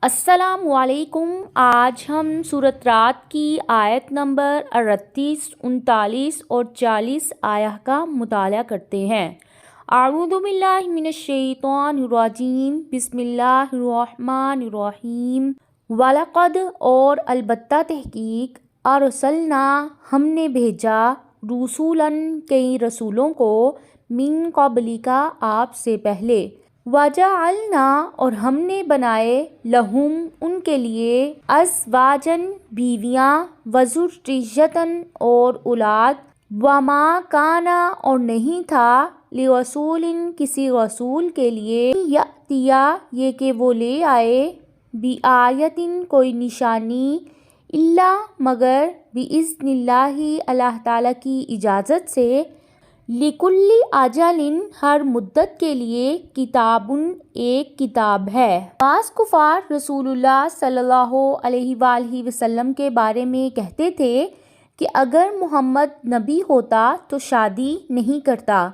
السلام علیکم۔ آج ہم سورۃ رعد کی آیت نمبر 38، 39 اور 40 آیہ کا مطالعہ کرتے ہیں۔ اعوذ باللہ من الشیطان الرجیم، بسم اللہ الرحمن الرحیم۔ وَلَقَدْ اور البتہ تحقیق، ارسلنا ہم نے بھیجا، رسولاً کئی رسولوں کو، من قبلک آپ سے پہلے، وَجَعَلْنَا اور ہم نے بنائے، لہم ان کے لیے، ازواجاً بیویاں، وذریۃً اور اولاد، وما کان اور نہیں تھا، لرسول کسی رسول کے لیے، یأتیا یہ کہ وہ لے آئے، بآیۃ کوئی نشانی، الا مگر، بإذن اللہ اللہ تعالیٰ کی اجازت سے، لِكُلِّ اجل ہر مدت کے لیے، کتاب ایک کتاب ہے۔ بعض کفار رسول اللہ صلی اللہ علیہ وآلہ وسلم کے بارے میں کہتے تھے کہ اگر محمد نبی ہوتا تو شادی نہیں کرتا،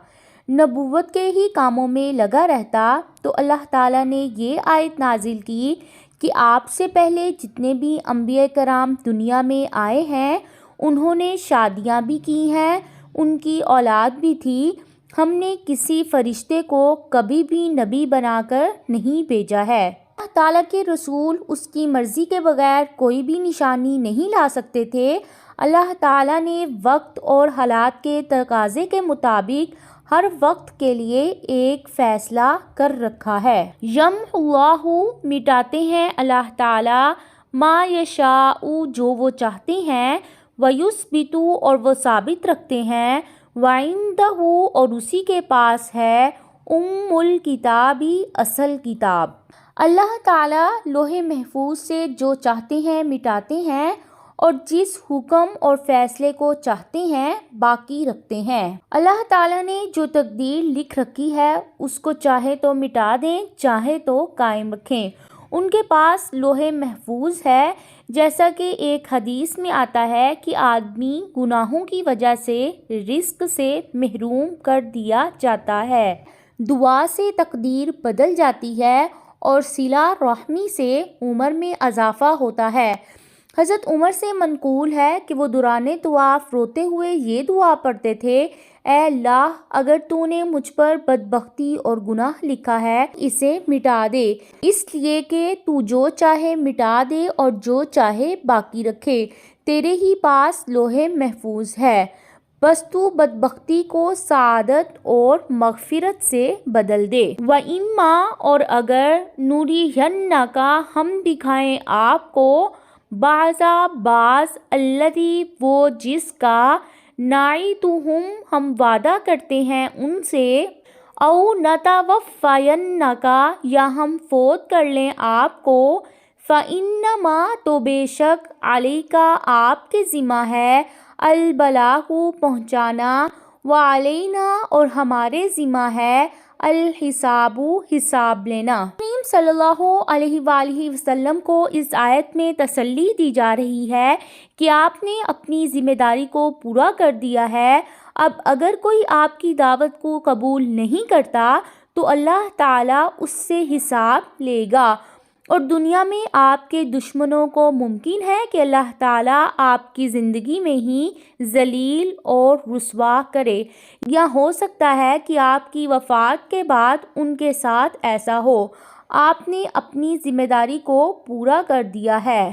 نبوت کے ہی کاموں میں لگا رہتا، تو اللہ تعالیٰ نے یہ آیت نازل کی کہ آپ سے پہلے جتنے بھی انبیاء کرام دنیا میں آئے ہیں انہوں نے شادیاں بھی کی ہیں، ان کی اولاد بھی تھی، ہم نے کسی فرشتے کو کبھی بھی نبی بنا کر نہیں بھیجا ہے۔ اللہ تعالیٰ کے رسول اس کی مرضی کے بغیر کوئی بھی نشانی نہیں لا سکتے تھے۔ اللہ تعالیٰ نے وقت اور حالات کے تقاضے کے مطابق ہر وقت کے لیے ایک فیصلہ کر رکھا ہے۔ یمحو اللہ مٹاتے ہیں اللہ تعالیٰ، ما یشاء جو وہ چاہتے ہیں، ویثبت اور وہ ثابت رکھتے ہیں، وعندہ اور اسی کے پاس ہے، الکتاب اصل کتاب۔ اللہ تعالیٰ لوح محفوظ سے جو چاہتے ہیں مٹاتے ہیں، اور جس حکم اور فیصلے کو چاہتے ہیں باقی رکھتے ہیں۔ اللہ تعالیٰ نے جو تقدیر لکھ رکھی ہے اس کو چاہے تو مٹا دیں، چاہے تو قائم رکھیں۔ ان کے پاس لوح محفوظ ہے، جیسا کہ ایک حدیث میں آتا ہے کہ آدمی گناہوں کی وجہ سے رزق سے محروم کر دیا جاتا ہے، دعا سے تقدیر بدل جاتی ہے، اور صلہ رحمی سے عمر میں اضافہ ہوتا ہے۔ حضرت عمر سے منقول ہے کہ وہ دوران طواف روتے ہوئے یہ دعا پڑھتے تھے، اے اللہ اگر تو نے مجھ پر بدبختی اور گناہ لکھا ہے اسے مٹا دے، اس لیے کہ تو جو چاہے مٹا دے اور جو چاہے باقی رکھے، تیرے ہی پاس لوح محفوظ ہے، بس تو بدبختی کو سعادت اور مغفرت سے بدل دے۔ وَإِمَّا اور اگر، نُرِيَنَّكَ ہم دکھائیں آپ کو، بعض الذی وہ جس کا، نعدہم ہم وعدہ کرتے ہیں ان سے، او نتوفینک یا ہم فوت کر لیں آپ کو، فإنما تو بے شک، علیک آپ کے ذمہ ہے، البلاغ پہنچانا، وعلینا اور ہمارے ذمہ ہے، الحساب حساب لینا۔ کریم صلی اللہ علیہ وآلہ وسلم کو اس آیت میں تسلی دی جا رہی ہے کہ آپ نے اپنی ذمہ داری کو پورا کر دیا ہے۔ اب اگر کوئی آپ کی دعوت کو قبول نہیں کرتا تو اللہ تعالیٰ اس سے حساب لے گا، اور دنیا میں آپ کے دشمنوں کو ممکن ہے کہ اللہ تعالیٰ آپ کی زندگی میں ہی ذلیل اور رسوا کرے، یا ہو سکتا ہے کہ آپ کی وفات کے بعد ان کے ساتھ ایسا ہو۔ آپ نے اپنی ذمہ داری کو پورا کر دیا ہے۔